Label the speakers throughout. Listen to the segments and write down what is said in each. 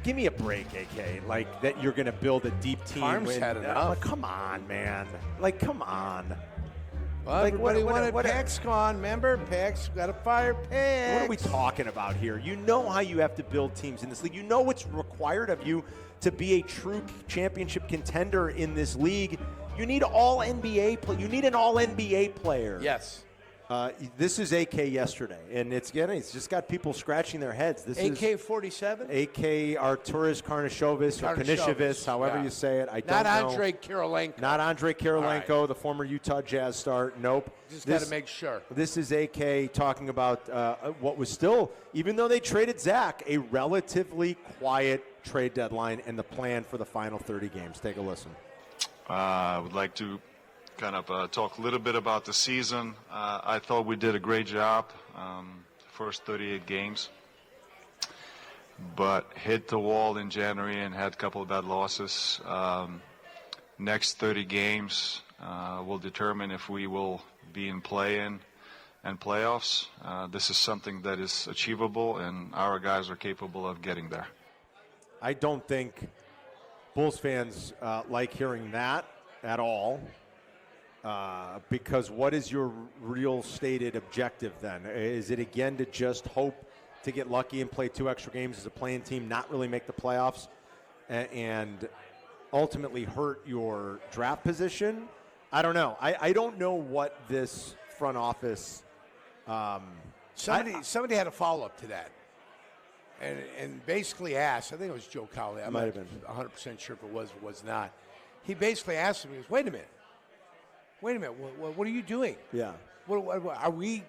Speaker 1: give me a break, AK. Like, that you're going to build a deep team.
Speaker 2: Farm's had enough.
Speaker 1: Come on, man. Like, come on.
Speaker 2: Well,
Speaker 1: like,
Speaker 2: everybody wanted Pax gone. Remember, Pax got to fire Pax.
Speaker 1: What are we talking about here? You know how you have to build teams in this league. You know what's required of you to be a true championship contender in this league. You need all NBA play. You need an all NBA player.
Speaker 2: Yes.
Speaker 1: This is AK yesterday, and it's just got people scratching their heads. This is
Speaker 2: AK-47?
Speaker 1: AK Artūras Karnišovas or Karnišovas, however you say it. I don't know.
Speaker 2: Not Andre Kirilenko.
Speaker 1: Not Andre Kirilenko, the former Utah Jazz star. Nope.
Speaker 2: Just got to make sure.
Speaker 1: This is AK talking about what was still, even though they traded Zach, a relatively quiet trade deadline and the plan for the final 30 games. Take a listen.
Speaker 3: I would like to kind of talk a little bit about the season. I thought we did a great job first 38 games, but hit the wall in January and had a couple of bad losses. Next 30 games will determine if we will be in play-in and playoffs. This is something that is achievable, and our guys are capable of getting there.
Speaker 1: I don't think Bulls fans like hearing that at all. Because what is your real stated objective then? Is it again to just hope to get lucky and play 2 extra games as a playing team, not really make the playoffs, and ultimately hurt your draft position? I don't know. I don't know what this front office.
Speaker 2: Somebody had a follow up to that, and basically asked. I think it was Joe Cowley. I might have been 100% sure if it was or was not. He basically asked him. He goes, "Wait a minute. What are you doing?
Speaker 1: Yeah.
Speaker 2: What, are we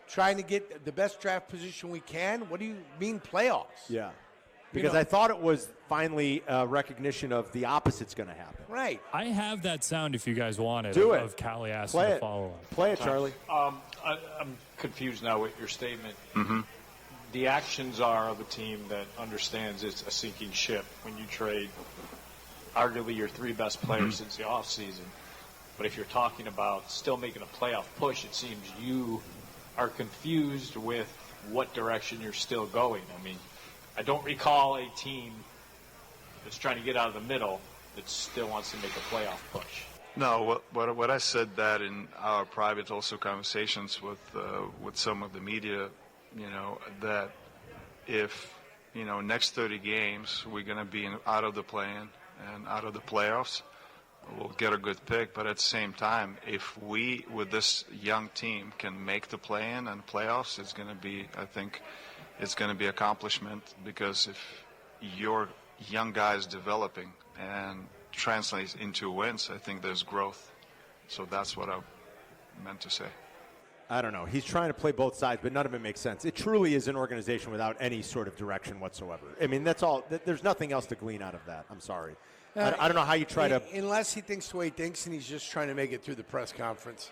Speaker 2: trying to get the best draft position we can? What do you mean playoffs?"
Speaker 1: Yeah. Because I thought it was finally a recognition of the opposite's going to happen.
Speaker 2: Right.
Speaker 4: I have that sound if you guys want it.
Speaker 1: Do it.
Speaker 4: Of Callie asking
Speaker 1: Play
Speaker 4: to
Speaker 1: it.
Speaker 4: follow up.
Speaker 1: Play it, Charlie.
Speaker 5: I'm confused now with your statement.
Speaker 3: Mm-hmm.
Speaker 5: The actions are of a team that understands it's a sinking ship when you trade arguably your 3 best players since the offseason. But if you're talking about still making a playoff push, it seems you are confused with what direction you're still going. I mean, I don't recall a team that's trying to get out of the middle that still wants to make a playoff push.
Speaker 3: No, what I said that in our private also conversations with some of the media, that if, next 30 games we're going to be out of the play-in and out of the playoffs, we'll get a good pick. But at the same time, if we, with this young team, can make the play-in and playoffs, it's going to be, I think, it's going to be accomplishment, because if your young guys developing and translates into wins, I think there's growth. So that's what I meant to say.
Speaker 1: I don't know. He's trying to play both sides, but none of it makes sense. It truly is an organization without any sort of direction whatsoever. I mean, that's all. There's nothing else to glean out of that. I'm sorry. I don't know how you try to.
Speaker 2: Unless he thinks the way he thinks, and he's just trying to make it through the press conference.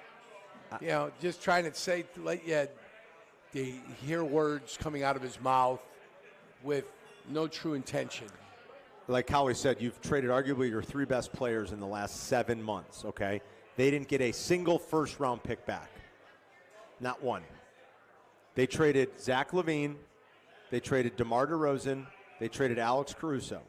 Speaker 2: Just trying to say, they hear words coming out of his mouth with no true intention.
Speaker 1: Like Howie said, you've traded arguably your 3 best players in the last 7 months, okay? They didn't get a single first-round pick back. Not one. They traded Zach LaVine. They traded DeMar DeRozan. They traded Alex Caruso.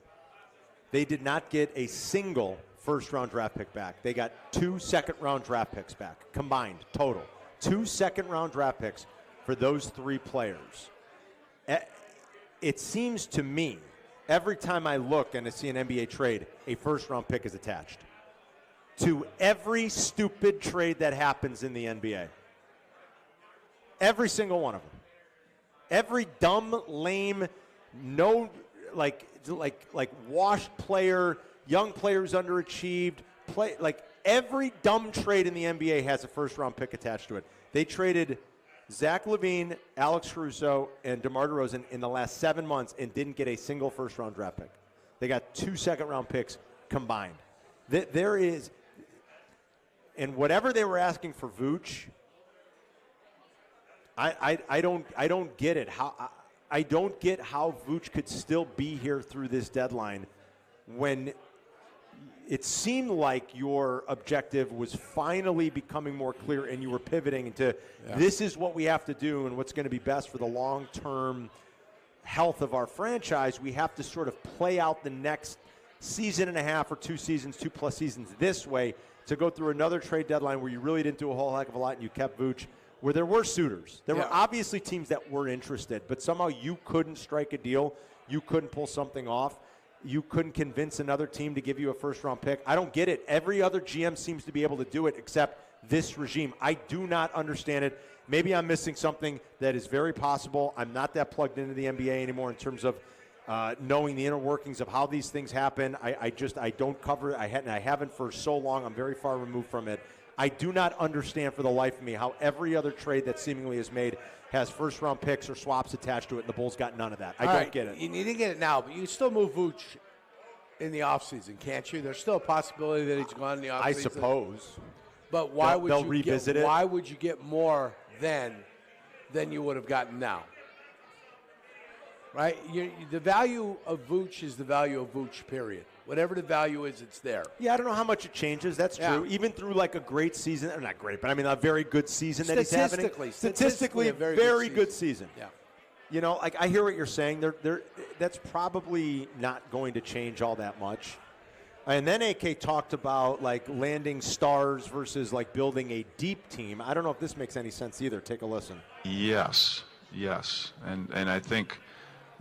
Speaker 1: They did not get a single first-round draft pick back. They got 2 second-round draft picks back, combined, total. 2 second-round draft picks for those 3 players. It seems to me, every time I look and I see an NBA trade, a first-round pick is attached to every stupid trade that happens in the NBA. Every single one of them. Every dumb, lame, washed player, young players underachieved, every dumb trade in the NBA has a first-round pick attached to it. They traded Zach LaVine, Alex Caruso, and DeMar DeRozan in the last 7 months and didn't get a single first-round draft pick. They got 2 second-round picks combined. There is, and whatever they were asking for Vooch, I don't get it. I don't get how Vooch could still be here through this deadline when it seemed like your objective was finally becoming more clear and you were pivoting into this is what we have to do and what's going to be best for the long-term health of our franchise, we have to sort of play out the next season and a half or 2 seasons, 2+ seasons this way to go through another trade deadline where you really didn't do a whole heck of a lot and you kept Vooch, where there were suitors. There were obviously teams that were interested, but somehow you couldn't strike a deal. You couldn't pull something off. You couldn't convince another team to give you a first-round pick. I don't get it. Every other GM seems to be able to do it except this regime. I do not understand it. Maybe I'm missing something that is very possible. I'm not that plugged into the NBA anymore in terms of knowing the inner workings of how these things happen. I don't cover it. I haven't for so long. I'm very far removed from it. I do not understand for the life of me how every other trade that seemingly is made has first-round picks or swaps attached to it, and the Bulls got none of that. I don't get it.
Speaker 2: You need to get it now, but you can still move Vooch in the offseason, can't you? There's still a possibility that he's gone in the offseason.
Speaker 1: I suppose.
Speaker 2: But why
Speaker 1: they'll revisit it?
Speaker 2: Why would you get more then than you would have gotten now? Right? The value of Vooch is the value of Vooch, period. Whatever the value is, it's there.
Speaker 1: Yeah, I don't know how much it changes. That's true. Even through like a great season, or not great, but I mean a very good season that he's having. Statistically, a very good season.
Speaker 2: Yeah.
Speaker 1: You know, like I hear what you're saying. That's probably not going to change all that much. And then AK talked about like landing stars versus like building a deep team. I don't know if this makes any sense either. Take a listen.
Speaker 3: Yes. And I think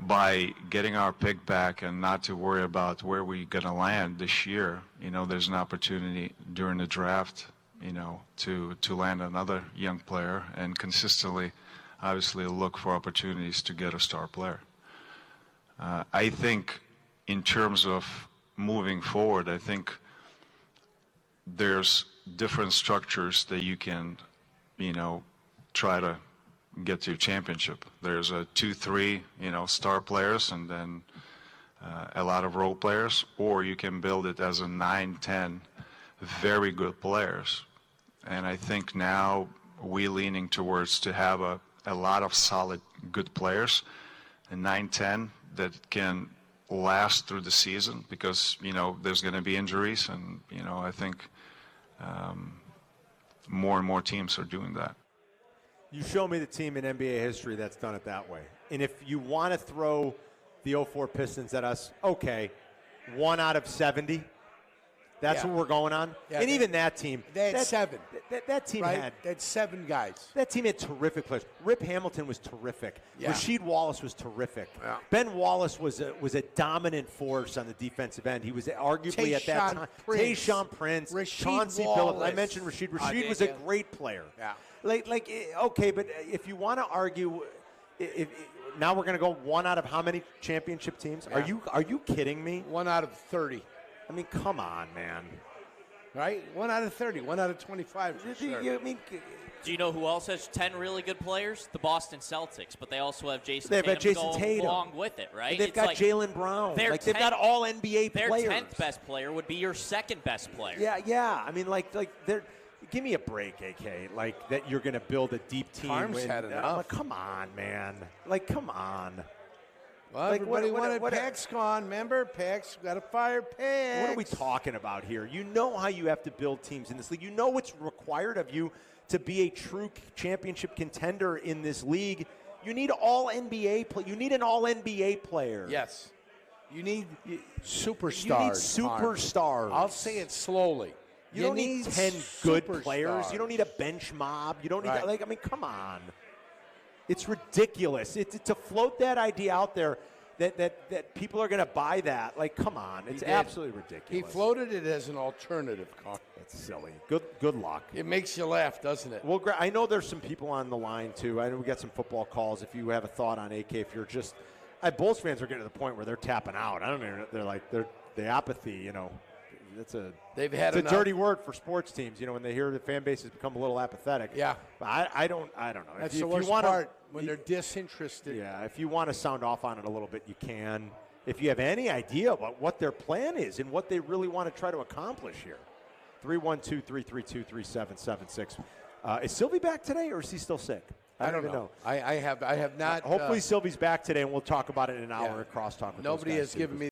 Speaker 3: by getting our pick back and not to worry about where we're going to land this year, you know, there's an opportunity during the draft, you know, to land another young player and consistently, obviously, look for opportunities to get a star player. I think in terms of moving forward, I think there's different structures that you can, you know, try to get to a championship. There's a 2-3, you know, star players and then a lot of role players, or you can build it as a 9-10 very good players. And I think now we're leaning towards to have a lot of solid good players, a 9-10 that can last through the season because, you know, there's going to be injuries and, you know, I think more and more teams are doing that.
Speaker 1: You show me the team in NBA history that's done it that way. And if you want to throw the 04 Pistons at us, okay, 1 out of 70. That's what we're going on. Yeah, and even that team.
Speaker 2: They had 7.
Speaker 1: That team
Speaker 2: they had 7 guys.
Speaker 1: That team had terrific players. Rip Hamilton was terrific.
Speaker 2: Yeah.
Speaker 1: Rasheed Wallace was terrific.
Speaker 2: Yeah.
Speaker 1: Ben Wallace was a dominant force on the defensive end. He was arguably at that time. Tayshaun Prince, Chauncey Billups. I mentioned Rasheed. Rasheed was a great player.
Speaker 2: Yeah.
Speaker 1: Okay, but if you want to argue, now we're going to go 1 out of how many championship teams? Yeah. Are you kidding me?
Speaker 2: 1 out of 30.
Speaker 1: I mean, come on, man.
Speaker 2: Right? 1 out of 30, 1 out of 25. For sure.
Speaker 6: Do you know who else has 10 really good players? The Boston Celtics, but they also have Jason
Speaker 1: Tatum
Speaker 6: to go along with it, right?
Speaker 1: And they've got Jaylen Brown. They've got all NBA players.
Speaker 6: Their 10th best player would be your second best player.
Speaker 1: Yeah. I mean, they're. Give me a break, AK. Like that, you're going to build a deep team.
Speaker 2: Harm's had enough.
Speaker 1: Come on, man. Come on.
Speaker 2: Well, everybody wanted Pax gone. Remember, Pax got to fire Pax.
Speaker 1: What are we talking about here? You know how you have to build teams in this league. You know what's required of you to be a true championship contender in this league. You need all NBA. You need an all NBA player.
Speaker 2: Yes. You need superstars.
Speaker 1: You need superstars.
Speaker 2: I'll say it slowly.
Speaker 1: You don't need 10 good players.
Speaker 2: Stars.
Speaker 1: You don't need a bench mob. You don't need come on. It's ridiculous. To float that idea out there that people are going to buy that. Come on. It's absolutely ridiculous.
Speaker 2: He floated it as an alternative, Carl.
Speaker 1: That's silly. Good luck.
Speaker 2: It makes you laugh, doesn't it?
Speaker 1: Well, I know there's some people on the line, too. I know we got some football calls. If you have a thought on AK, if you're just – Bulls fans are getting to the point where they're tapping out. I don't know. They're the apathy, you know. It's a dirty word for sports teams, you know, when they hear the fan base has become a little apathetic.
Speaker 2: Yeah.
Speaker 1: But I don't know.
Speaker 2: That's the worst part, when they're disinterested.
Speaker 1: Yeah, if you want to sound off on it a little bit, you can. If you have any idea about what their plan is and what they really want to try to accomplish here, 312-332-3776. Is Sylvie back today, or is he still sick?
Speaker 2: I don't even know. I have not.
Speaker 1: Hopefully Sylvie's back today, and we'll talk about it in an hour at Crosstalk.
Speaker 2: Nobody has given me